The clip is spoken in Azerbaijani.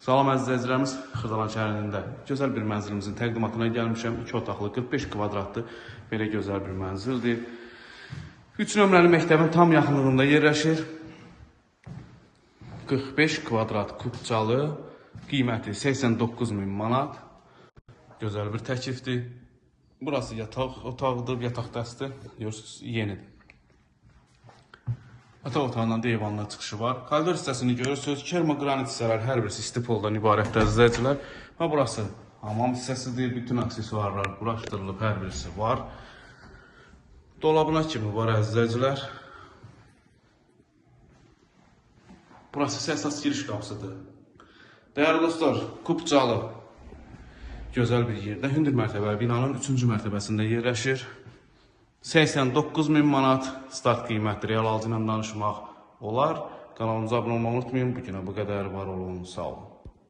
Salam əzizlərimiz, Xırdalan şəhərində gözəl bir mənzilimizin təqdimatına gəlmişəm. 2 otaqlı 45 kvadratlı belə gözəl bir mənzildir. 3 nömrəli məktəbin tam yaxınlığında yerləşir. 45 kvadrat kubcalı, qiyməti 89.000 manat. Gözəl bir təklifdir. Burası yataq otağıdır, yataq dəsti. Görürsünüz, yenidir. Yataq otağından da eyvanına çıxışı var. Koridor hissəsini görürsünüz. Kermogranit hissələr hər birisi istipoldan ibarətdir əzizləyicilər. Və burası hamam hissəsidir. Bütün aksesuarlar quraşdırılıb, hər birisi var. Dolabına kimi var əzizləyicilər. Burası isə əsas giriş qapısıdır. Dəyərli dostlar, kubcalı gözəl bir yerdə, hündür mərtəbəli binanın 3-cü mərtəbəsində yerləşir. 89.000 manat start qiymətdir. Real alıcı ilə danışmaq olar. Kanalımıza abunə olmayı unutmayın. Bu günə bu qədər, var olun, sağ olun.